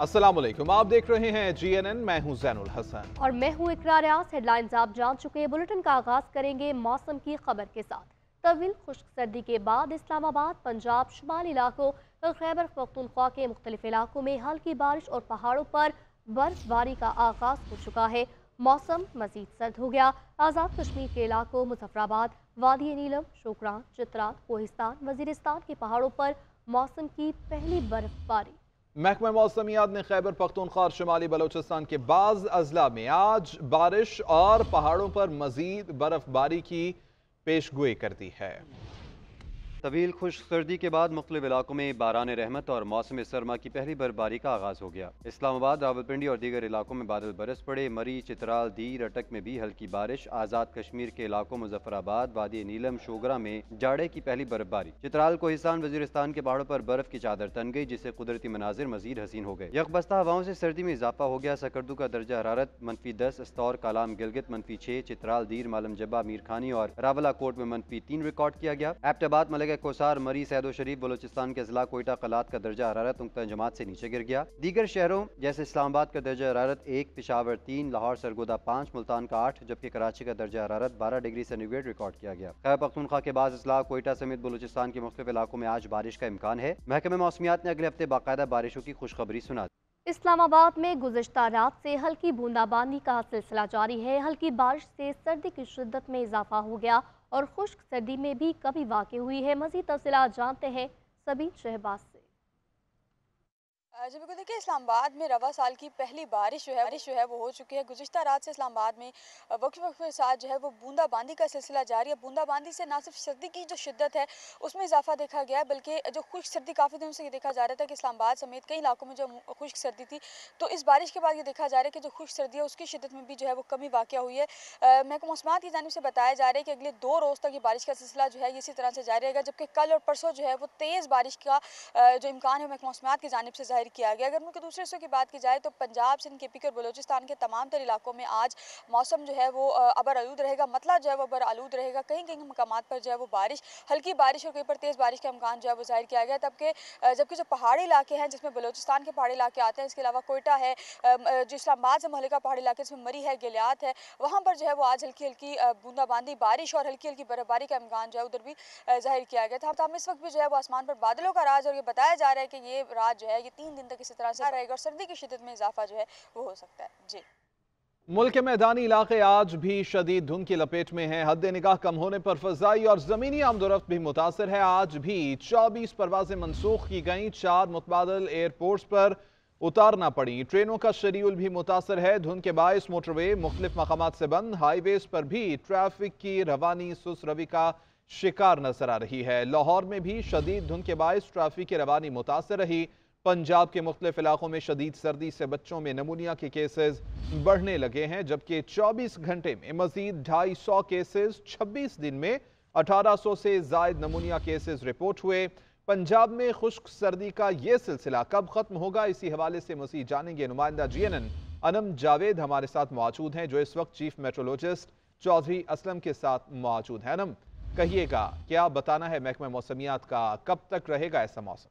अस्सलाम वालेकुम, आप देख रहे हैं GNN। मैं हूं ज़ैनुल हसन और मैं हूं इकरा रियाज। हेडलाइंस आप जान चुके हैं। बुलेटिन का आगाज करेंगे मौसम की खबर के साथ। तवील खुश्क सर्दी के बाद इस्लामाबाद, पंजाब, शुमाली इलाकों, खैबर पख्तूनख्वा के मुख्तलिफ इलाकों में हल्की बारिश और पहाड़ों पर बर्फबारी का आगाज हो चुका है। मौसम मजीद सर्द हो गया। आज़ाद कश्मीर के इलाकों, मुजफ्फराबाद, वादी नीलम, शोकरान, चित्राल, कोहिस्तान, वजीरिस्तान के पहाड़ों पर मौसम की पहली बर्फबारी। महकमा मौसमियात ने खैबर पख्तूनख्वा और शुमाली बलोचिस्तान के बाज़ अजला में आज बारिश और पहाड़ों पर मजीद बर्फबारी की पेशगोई कर दी है। तवील खुश्क सर्दी के बाद मुख्तलिफ इलाकों में बारान रहमत और मौसम सरमा की पहली बर्फबारी का आगाज हो गया। इस्लामाबाद, रावलपिंडी और दीगर इलाकों में बादल बरस पड़े। मरी, चित्राल, दीर, अटक में भी हल्की बारिश। आज़ाद कश्मीर के इलाकों मुजफ्फराबाद, वादी नीलम, शोगरा में जाड़े की पहली बर्फबारी। चित्राल, कोहिस्तान, वजीरिस्तान के पहाड़ों पर बर्फ की चादर तन गई, जिससे कुदरती मनाजिर मजीद हसीन हो गए। यकबस्ता हवाओं से सर्दी में इजाफा हो गया। सकर्दू का दर्जा हरारत -10, अस्तौर, कालाम, गिलगित -6, चित्राल, दीर, मालम जब्बा, मीर खानी और रावला कोट में -3 रिकॉर्ड किया गया। एबटाबाद, मलिक कोसार, मरी, सैदो शरीफ, बलोचिस्तान के अजला, कोयटा, कलात का दर्जा हरारत नुक्ता जमात से नीचे गिर गया। दीगर शहरों जैसे इस्लामाबाद का दर्जा हरारत 1, पेशावर 3, लाहौर सरगोदा 5, मुल्तान का 8, जबकि कराची का दर्जा हरारत 12 डिग्री सेंटीग्रेड रिकॉर्ड किया गया। खैबर पख्तूनख्वा के बाद अजला, कोयटा समेत बलोचिस्तान के मुख्तलिफ इलाकों में आज बारिश का इम्कान है। महकमे मौसमियात ने अगले हफ्ते बाकायदा बारिशों की खुशखबरी सुना। इस्लामाबाद में गुज़िश्ता रात से हल्की बूंदाबांदी का सिलसिला जारी है। हल्की बारिश से सर्दी की शिद्दत में इजाफा हो गया और खुश्क सर्दी में भी कमी वाक़ई हुई है। मज़ीद तफ़सीलात जानते हैं सबीन शहबाज से। जी बिल्कुल, देखिए इस्लामाबाद में रवा साल की पहली बारिश जो है वो हो चुकी है। गुज़िश्ता रात से इस्लामाबाद में वक्त के साथ जो है वो बूंदाबांदी का सिलसिला जारी है। बूंदाबांदी से ना सिर्फ सर्दी की जो शिद्दत है उसमें इजाफा देखा गया है, बल्कि जो खुश्क सर्दी काफ़ी दिनों से ये देखा जा रहा था कि इस्लामाबाद समेत कई इलाकों में जो खुश्क सर्दी थी, तो इस बारिश के बाद ये देखा जा रहा है कि जो खुश्क सर्दी है उसकी शिद्दत में भी जो है वो कमी वाक़ हुई है। महकमा मौसमियात की जानिब से बताया जा रहा है कि अगले 2 रोज़ तक ये बारिश का सिलसिला जो है इसी तरह से जारी रहेगा, जबकि कल और परसों जो है वो तेज़ बारिश का जो इम्कान है महकमा मौसमियात की जानिब से जाहिर किया गया। अगर उनके दूसरे हिस्सों की बात की जाए तो पंजाब, सिंध, KPK और बलोचिस्तान के तमाम तर इलाकों में आज मौसम जो है वो अबर आलूद रहेगा। मतला जो है वो अबर आलूद रहेगा। कहीं कहीं मकामात पर जो है वो बारिश, हल्की बारिश और कहीं पर तेज़ बारिश का इम्कान जो है वो जाहिर किया गया। जबकि जो पहाड़ी इलाके हैं जिसमें बलोचिस्तान के पहाड़ी इलाके आते हैं, इसके अलावा कोयटा है, जो इस्लामाबाद से मुहल्लिका पहाड़ी इलाके जिसमें मरी है, गिलियात है, वहाँ पर जो है वो आज हल्की हल्की बूंदाबांदी, बारिश और हल्की हल्की बर्फबारी का इम्कान जो है उधर भी जाहिर किया गया था। इस वक्त भी जो है वो आसमान पर बादलों का राज, और ये बताया जा रहा है कि ये राज जो है ये 3 दिन तक इसी तरह से रहेगा और सर्दी की शिद्दत में इजाफा जो है वो हो सकता है। जी, मुल्क के मैदानी इलाके आज भी शदीद धुंध की लपेट में हैं। हद निगाह कम होने पर फजाई और जमीनी आमदोरफ्त भी मुतासर है। आज भी 24 परवाजें मनसूख की गईं। 4 मुतबादल एयरपोर्ट्स पर उतारना पड़ी। ट्रेनों का शेड्यूल भी मुतासर है। धुंध के बायस मोटरवे मुख्तलिफ मकामात से बंद। हाईवेज पर भी ट्रैफिक की रवानी सुस्त रवि का शिकार नजर आ रही है। लाहौर में भी शदीद धुंध के बायस ट्रैफिक की रवानी मुतासर रही। पंजाब के मुख्तलिफ इलाकों में शदीद सर्दी से बच्चों में नमूनिया के केसेस बढ़ने लगे हैं, जबकि 24 घंटे में मजीद 250 केसेस, 26 दिन में 1800 से जायद नमूनिया केसेस रिपोर्ट हुए। पंजाब में खुश्क सर्दी का ये सिलसिला कब खत्म होगा, इसी हवाले से मजीद जानेंगे। नुमाइंदा GNN अनम जावेद हमारे साथ मौजूद हैं, जो इस वक्त चीफ मेट्रोलॉजिस्ट चौधरी असलम के साथ मौजूद हैं। अनम, कहिएगा क्या बताना है महकमा मौसमियात का, कब तक रहेगा ऐसा मौसम?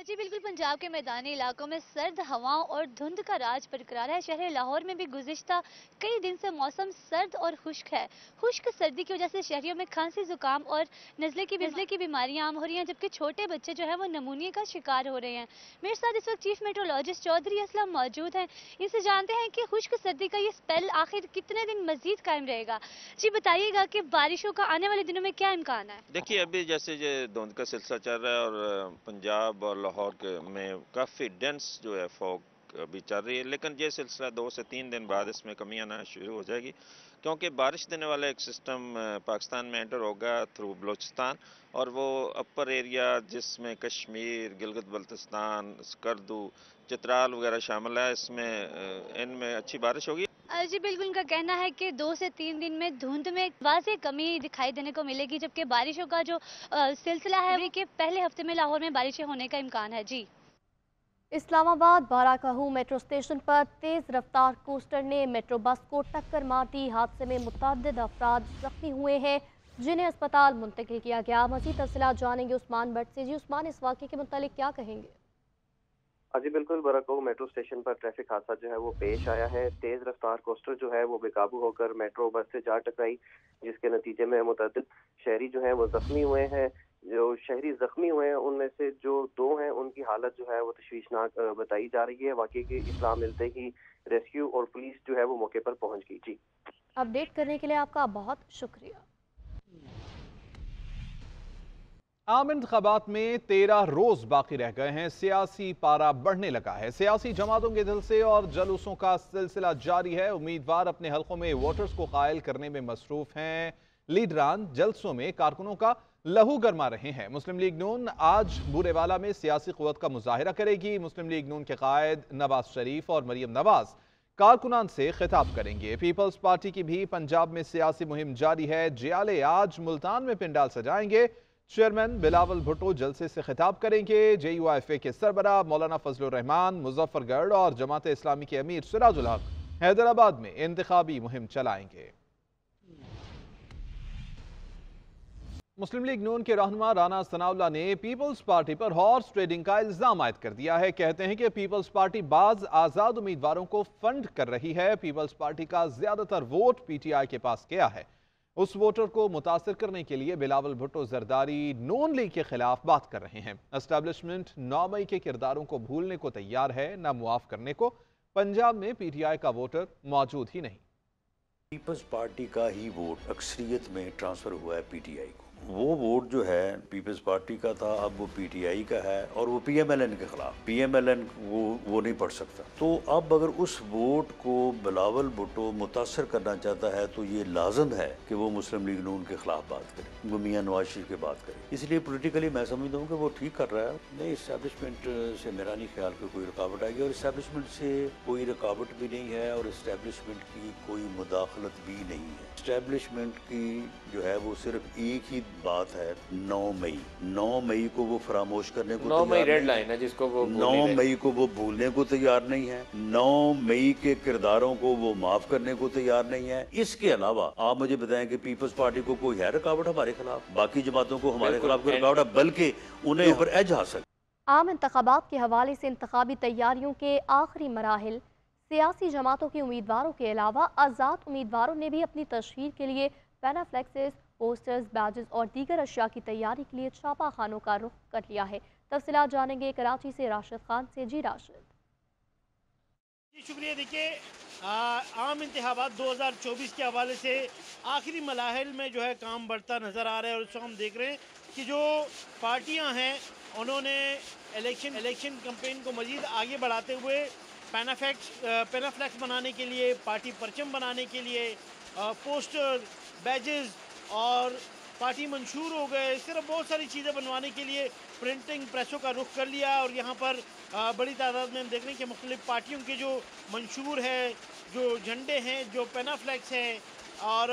जी बिल्कुल, पंजाब के मैदानी इलाकों में सर्द हवाओं और धुंध का राज बरकरार है। शहर लाहौर में भी गुज़िश्ता कई दिन से मौसम सर्द और खुश्क है। खुश्क सर्दी की वजह से शहरियों में खांसी, जुकाम और नज़ले की बीमारियां आम हो रही हैं, जबकि छोटे बच्चे जो है वो नमूनिया का शिकार हो रहे हैं। मेरे साथ इस वक्त चीफ मेट्रोलॉजिस्ट चौधरी असलम मौजूद हैं। इनसे जानते हैं कि खुश्क सर्दी का ये स्पेल आखिर कितने दिन मजीद कायम रहेगा। जी बताइएगा कि बारिशों का आने वाले दिनों में क्या इम्कान है? देखिए, अभी जैसे ये धुंध का सिलसिला चल रहा है और पंजाब और लाहौर में काफ़ी डेंस जो है फॉग अभी चल रही है, लेकिन ये सिलसिला 2 से 3 दिन बाद इसमें कमी आना शुरू हो जाएगी, क्योंकि बारिश देने वाला एक सिस्टम पाकिस्तान में एंटर होगा थ्रू बलोचिस्तान, और वो अपर एरिया जिसमें कश्मीर, गिलगित बल्तिस्तान, स्कर्दू, चित्राल वगैरह शामिल है, इसमें इनमें अच्छी बारिश होगी। जी बिल्कुल, उनका कहना है कि 2 से 3 दिन में धुंध में वाज़ेह कमी दिखाई देने को मिलेगी, जबकि बारिशों का जो सिलसिला है कि पहले हफ्ते में लाहौर में बारिशें होने का इम्कान है। जी, इस्लामाबाद बाराकाहू मेट्रो स्टेशन पर तेज रफ्तार कोस्टर ने मेट्रो बस को टक्कर मार दी। हादसे में मुतअद्दिद अफराद जख्मी हुए हैं, जिन्हें अस्पताल मुंतकिल किया गया। मज़ीद तफसीलात जानेंगे उस्मान भट्ट से। जी उस्मान, इस वाक़े के मुतालिक क्या कहेंगे? جی بالکل، برکو میٹرو اسٹیشن پر ٹریفک حادثہ جو ہے وہ پیش آیا ہے۔ تیز رفتار کوسٹر جو ہے وہ بے قابو ہو کر میٹرو بس سے جا ٹکرائی، جس کے نتیجے میں متعدد شہری جو ہیں وہ زخمی ہوئے ہیں۔ جو شہری زخمی ہوئے ہیں ان میں سے جو 2 ہیں ان کی حالت جو ہے وہ تشویشناک بتائی جا رہی ہے۔ واقعے کی اطلاع ملتے ہی ریسکیو اور پولیس جو ہے وہ موقع پر پہنچ گئی۔ جی اپڈیٹ کرنے کے لیے آپ کا بہت شکریہ۔ عام انتخابات میں 13 روز باقی رہ گئے ہیں، سیاسی پارا بڑھنے لگا ہے۔ سیاسی جماعتوں کے جلسے اور جلوسوں کا سلسلہ جاری ہے۔ امیدوار اپنے حلقوں میں ووٹرز کو قائل کرنے میں مصروف ہیں۔ لیڈران جلسوں میں کارکنوں کا لہو گرما رہے ہیں۔ مسلم لیگ نون آج بورے والا میں سیاسی قوت کا مظاہرہ کرے گی۔ مسلم لیگ نون کے قائد نواز شریف اور مریم نواز کارکنان سے خطاب کریں گے۔ پیپلز پارٹی کی بھی پنجاب میں سیاسی مہم جاری ہے۔ جیالے آج ملتان میں پنڈال سجائیں گے۔ چیئرمین بلاول بھٹو جلسے سے خطاب کریں گے۔ جے یو آئی ایف اے کے سربراہ مولانا فضل الرحمان مظفر گڑھ اور جماعت اسلامی کے امیر سراج الحق حیدرآباد میں انتخابی مہم چلائیں گے۔ مسلم لیگ نون کے رہنما رانا ثناء اللہ نے پیپلز پارٹی پر ہارس ٹریڈنگ کا الزام عائد کر دیا ہے۔ کہتے ہیں کہ پیپلز پارٹی بعض آزاد امیدواروں کو فنڈ کر رہی ہے۔ پیپلز پارٹی کا زیادہ تر ووٹ پی ٹی آئی کے پاس گیا ہے۔ اس ووٹر کو متاثر کرنے کے لیے بلاول بھٹو زرداری نون لیگ کے خلاف بات کر رہے ہیں۔ اسٹیبلشمنٹ 9 مئی کے کرداروں کو بھولنے کو تیار ہے، نہ معاف کرنے کو۔ پنجاب میں پی ٹی آئی کا ووٹر موجود ہی نہیں۔ پیپلز پارٹی کا ہی ووٹ اکثریت میں ٹرانسفر ہوا ہے پی ٹی آئی کو۔ وہ ووٹ جو ہے پیپلز پارٹی کا تھا، اب وہ پی ٹی آئی کا ہے، اور وہ پی ایم ایل این کے خلاف۔ پی ایم ایل این وہ نہیں پڑھ سکتا۔ تو اب اگر اس ووٹ کو بلاول بھٹو متاثر کرنا چاہتا ہے تو یہ لازم ہے کہ وہ مسلم لیگ نون کے خلاف بات کرے، وہ میاں نواز شریف کی بات کرے۔ اس لیے پولیٹیکلی میں سمجھتا ہوں کہ وہ ٹھیک کر رہا ہے۔ نہیں، اسٹیبلشمنٹ سے میرا نہیں خیال کہ کوئی رکاوٹ آئے گی، اور اسٹیبلشمنٹ سے کوئی رکاوٹ بھی نہیں ہے، اور اسٹیبلشمنٹ کی کوئی مداخلت بھی نہیں ہے۔ اسٹیبلشمنٹ کی جو ہے وہ صرف ایک ہی بات ہے، 9 مئی کو وہ فراموش کرنے کو 9 مئی ریڈ لائن ہے جس کو وہ 9 مئی کو وہ بھولنے کو تیار نہیں ہے، 9 مئی کے کرداروں کو وہ معاف کرنے کو تیار نہیں ہے۔ اس کے علاوہ آپ مجھے بتائیں کہ پیپلز پارٹی کو کوئی ہے رکاوٹ ہمارے خلاف؟ باقی جماعتوں کو ہمارے خلاف کوئی رکاوٹ ہے؟ بلکہ انہیں اوپر ایج حاصل۔ عام انتخابات کے حوالے سے انتخابی تیاریوں کے آخری مراحل، سیاسی جماعتوں کے امیدواروں کے علاوہ آزاد امیدواروں نے بھی اپنی تشہیر کے لیے پینا فلیکسز، پوسٹرز، بیجز اور دیگر اشیاء کی تیاری کے لیے چھاپا خانوں کا رخ کر لیا ہے۔ تفصیلات جانیں گے کراچی سے راشد خان سے۔ جی راشد۔ جی شکریہ۔ دیکھیے، عام انتخابات 2024 کے حوالے سے آخری مراحل میں جو ہے کام بڑھتا نظر آ رہا ہے، اور اس وقت ہم دیکھ رہے ہیں کہ جو پارٹیاں ہیں انہوں نے الیکشن کمپین کو مزید آگے بڑھاتے ہوئے پینا فلیکس بنانے کے لیے، پارٹی پرچم بنانے کے لیے، پوسٹر، بیجز اور پارٹی منشور ہو گئے، اس طرح بہت ساری چیزیں بنوانے کے لیے پرنٹنگ پریسوں کا رخ کر لیا۔ اور یہاں پر بڑی تعداد میں ہم دیکھ رہے ہیں کہ مختلف پارٹیوں کے جو منشور ہے، جو جھنڈے ہیں، جو پینا فلیکس ہیں، اور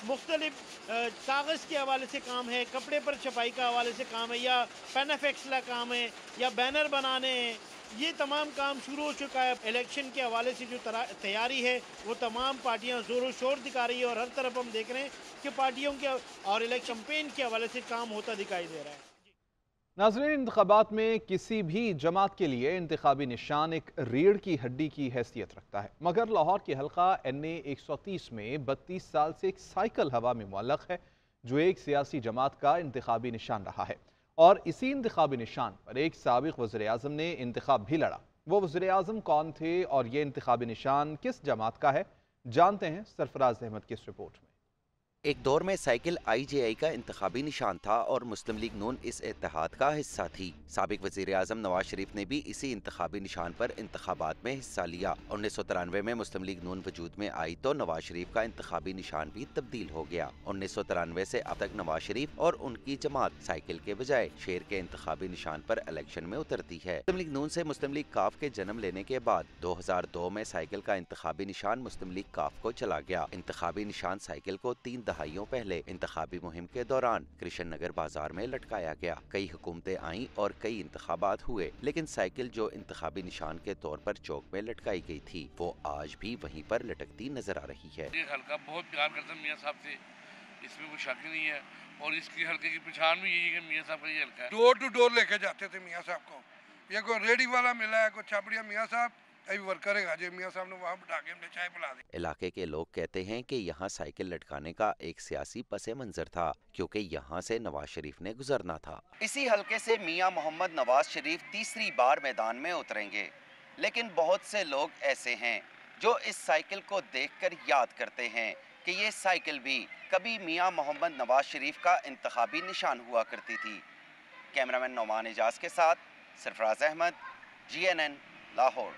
مختلف کاغذ کے حوالے سے کام ہے، کپڑے پر چھپائی کا حوالے سے کام ہے، یا پینا فلیکس کا کام ہے، یا بینر بنانے ہیں، یہ تمام کام شروع ہو چکا ہے۔ الیکشن کے حوالے سے جو تیاری ہے وہ تمام پارٹیاں زور و شور دکھا رہی ہے، اور ہر طرف ہم دیکھ رہے ہیں کہ پارٹیوں کے اور الیکشن کمپین کے حوالے سے کام ہوتا دکھائی دے رہا ہے۔ ناظرین، انتخابات میں کسی بھی جماعت کے لیے انتخابی نشان ایک ریڑھ کی ہڈی کی حیثیت رکھتا ہے، مگر لاہور کے حلقہ NA 130 میں 32 سال سے ایک سائیکل ہوا میں معلق ہے جو ایک سیاسی جماعت کا انتخابی نشان رہا ہے، اور اسی انتخابی نشان پر ایک سابق وزیراعظم نے انتخاب بھی لڑا۔ وہ وزیراعظم کون تھے اور یہ انتخابی نشان کس جماعت کا ہے، جانتے ہیں سرفراز احمد کی اس رپورٹ میں۔ ایک دور میں سائیکل IJI کا انتخابی نشان تھا اور مسلم لیگ نون اس اتحاد کا حصہ تھی۔ سابق وزیر اعظم نواز شریف نے بھی اسی انتخابی نشان پر انتخابات میں حصہ لیا۔ 1993 میں مسلم لیگ نون وجود میں آئی تو نواز شریف کا انتخابی نشان بھی تبدیل ہو گیا۔ 1993 سے اب تک نواز شریف اور ان کی جماعت سائیکل کے بجائے شیر کے انتخابی نشان پر الیکشن میں اترتی ہے۔ مسلم لیگ نون سے مسلم لیگ کاف کے جنم لینے کے بعد 2002 میں سائیکل کا انتخابی نشان مسلم لیگ کاف کو چلا گیا۔ انتخابی نشان سائیکل کو 3 دہائیوں پہلے انتخابی مہم کے دوران کرشن نگر بازار میں لٹکایا گیا۔ کئی حکومتیں آئیں اور کئی انتخابات ہوئے، لیکن سائیکل جو انتخابی نشان کے طور پر چوک میں لٹکائی گئی تھی وہ آج بھی وہیں پر لٹکتی نظر آ رہی ہے۔ یہ حلقہ بہت پیار کرتا ہے میاں صاحب سے، اس میں کوئی شک نہیں ہے، اور اس کی حلقے کی پہچان بھی یہی ہے کہ میاں صاحب کا یہ حلقہ ہے۔ ڈور ٹو ڈور لے کے جاتے تھے میاں صاحب کو، ये कोई रेडी वाला मिला है, कोई छापड़िया मियाँ साहब अभी वर्कर है जो मियाँ साहब ने वहाँ बिठा के हमने चाय पिला दी। इलाके के लोग कहते हैं कि यहाँ साइकिल लटकाने का एक सियासी पस मंजर था, क्योंकि यहाँ से नवाज शरीफ ने गुजरना था। इसी हलके से मियाँ मोहम्मद नवाज शरीफ तीसरी बार मैदान में उतरेंगे, लेकिन बहुत से लोग ऐसे हैं जो इस साइकिल को देखकर याद करते हैं कि ये साइकिल भी कभी मियाँ मोहम्मद नवाज शरीफ का इंतखाबी निशान हुआ करती थी। कैमरामैन नौमान एजाज के साथ सरफराज अहमद, GNN लाहौर।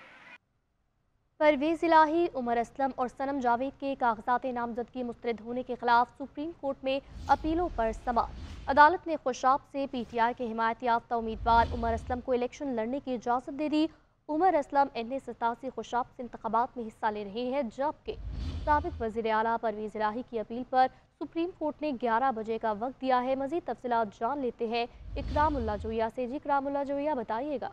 परवेज इलाही, उमर असलम और सनम जावेद के कागजात नामजदगी मुस्तरद होने के खिलाफ सुप्रीम कोर्ट में अपीलों पर समाअत। अदालत ने खुशाब से PTI के हिमायत याफ्ता उम्मीदवार उमर असलम को इलेक्शन लड़ने की इजाज़त दे दी। उमर असलम NA87 खुशाब से इंतखाबात में हिस्सा ले रहे हैं, जबकि साबिक वज़ीर आला परवेज इलाही की अपील पर सुप्रीम कोर्ट ने 11 बजे का वक्त दिया है। मज़ीद तफसीलात जान लेते हैं इकरामुल्लाह जोया से। जी इकरामुल्लाह जोया, बताइएगा।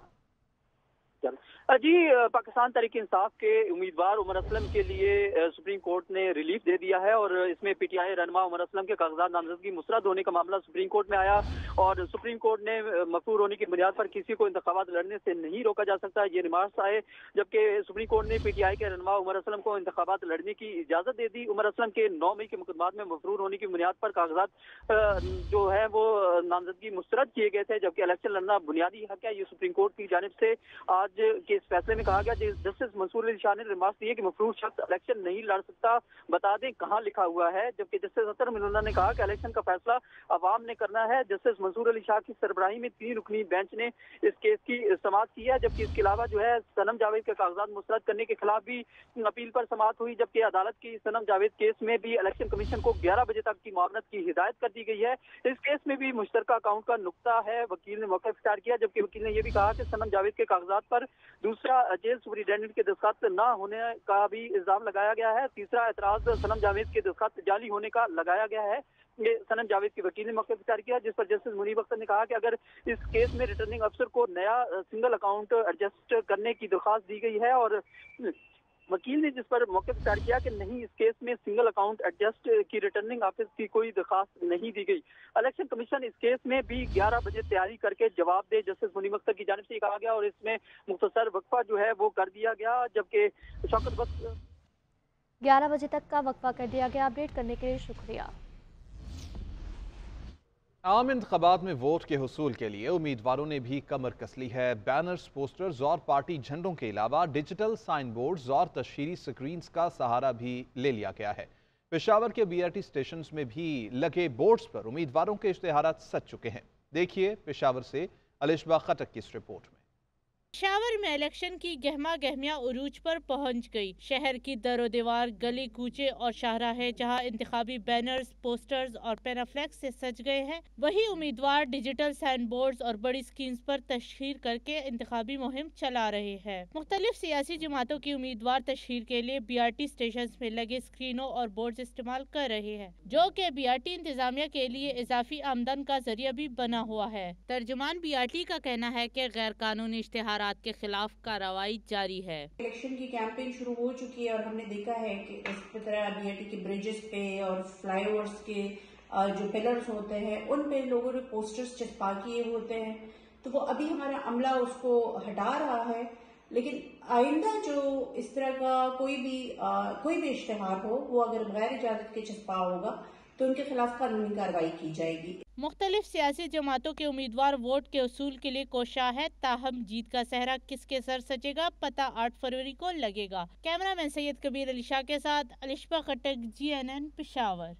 जी, पाकिस्तान तहरीक इंसाफ के उम्मीदवार उमर असलम के लिए सुप्रीम कोर्ट ने रिलीफ दे दिया है और इसमें PTI रहनुमा उमर असलम के कागजात नामजदगी मुस्तरद होने का मामला सुप्रीम कोर्ट में आया और सुप्रीम कोर्ट ने मफरूर होने की बुनियाद पर किसी को इंतखाबात लड़ने से नहीं रोका जा सकता, ये रिमार्क्स आए। जबकि सुप्रीम कोर्ट ने PTI के रहनुमा उमर असलम को इंतखाबात लड़ने की इजाज़त दे दी। उमर असलम के 9 मई के मुकदमात में मफरूर होने की बुनियाद पर कागजात जो है वो नामजदगी मुस्तरद किए गए थे, जबकि इलेक्शन लड़ना बुनियादी हक है, ये सुप्रीम कोर्ट की जानिब से आज के इस फैसले में कहा गया। जस्टिस मंसूर अली शाह ने रिमार्क्स दिए कि मफरूर शख्स इलेक्शन नहीं लड़ सकता, बता दें कहां लिखा हुआ है। जबकि जस्टिस अतर मिनुल्लाह ने कहा कि इलेक्शन का फैसला अवाम ने करना है। जस्टिस मंसूर अली शाह की सरबराही में 3 रुकनी बेंच ने इस केस की समाअत की है। जबकि इसके अलावा जो है सनम जावेद के कागजात मुस्तरद करने के खिलाफ भी अपील पर समाअत हुई, जबकि अदालत की सनम जावेद केस में भी इलेक्शन कमीशन को 11 बजे तक की मामलत की हिदायत कर दी गई है। इस केस में भी मुश्तरका अकाउंट का नुक्ता है, वकील ने मौका इख्तियार किया। जबकि वकील ने यह भी कहा कि सनम जावेद के कागजात पर दूसरा जेल सुपरिटेंडेंट के दस्तखत न होने का भी इल्जाम लगाया गया है। तीसरा एतराज सनम जावेद के दस्तखत जाली होने का लगाया गया है। ये सनम जावेद के वकील ने मौके इख्तियार किया, जिस पर जस्टिस मुनीब अख्तर ने कहा कि अगर इस केस में रिटर्निंग अफसर को नया सिंगल अकाउंट एडजस्ट करने की दरख्वास्त दी गई है और वकील ने जिस पर मौके इख्तियार किया कि नहीं, इस केस में सिंगल अकाउंट एडजस्ट की रिटर्निंग ऑफिस की कोई दरख्वास्त नहीं दी गई। इलेक्शन कमीशन इस केस में भी 11 बजे तैयारी करके जवाब दे, जस्टिस मुनीब अख्तर की जानिब से कहा गया और इसमें मुख्तसर वक्फा जो है वो कर दिया गया। जबकि शौकत वक्त 11 बजे तक का वक्फा कर दिया गया। अपडेट करने के लिए शुक्रिया। आम इंतखाबात में वोट के हुसूल के लिए उम्मीदवारों ने भी कमर कस ली है। बैनर्स, पोस्टर्स और पार्टी झंडों के अलावा डिजिटल साइन बोर्ड्स और तशहीरी स्क्रीन्स का सहारा भी ले लिया गया है। पेशावर के BRT स्टेशन में भी लगे बोर्ड्स पर उम्मीदवारों के इश्तेहारात सज चुके हैं। देखिए पेशावर से अलिशबा खटक की इस रिपोर्ट में। पेशावर में इलेक्शन की गहमा गहमियां उरूज पर पहुंच गई। शहर की दरो दीवार, गली कूचे और शाहराहे जहां इंतखाबी बैनर्स, पोस्टर्स और पैनाफ्लेक्स से सज गए हैं, वहीं उम्मीदवार डिजिटल साइन बोर्ड्स और बड़ी स्क्रीन पर तशहीर करके इंतखाबी मुहिम चला रहे हैं। मुख्तलिफ सियासी जमातों की उम्मीदवार तशहीर के लिए BRT स्टेशन में लगे स्क्रीनों और बोर्ड इस्तेमाल कर रहे हैं, जो कि BRT इंतजामिया के लिए इजाफी आमदन का जरिया भी बना हुआ है। तर्जुमान BRT का कहना है कि गैर कानूनी इश्तेहार के खिलाफ कार्रवाई जारी है। इलेक्शन की कैंपेन शुरू हो चुकी है और हमने देखा है कि इस तरह BRT के ब्रिजेस पे और फ्लाईओवर्स के जो पिलर्स होते हैं उन पे लोगों ने पोस्टर्स चिपका किए होते हैं, तो वो अभी हमारा अमला उसको हटा रहा है। लेकिन आइंदा जो इस तरह का कोई भी इश्तेहार हो, वो अगर गैर इजाजत के चिपका होगा तो उनके खिलाफ कानूनी कार्रवाई की जाएगी। मुख्तलिफ सियासी जमातों के उम्मीदवार वोट के उसूल के लिए कोशा है, ताहम जीत का सहरा किसके सर सजेगा पता 8 फरवरी को लगेगा। कैमरामैन सैयद कबीर अली शाह के साथ अलिशबा खटक, GNN पेशावर।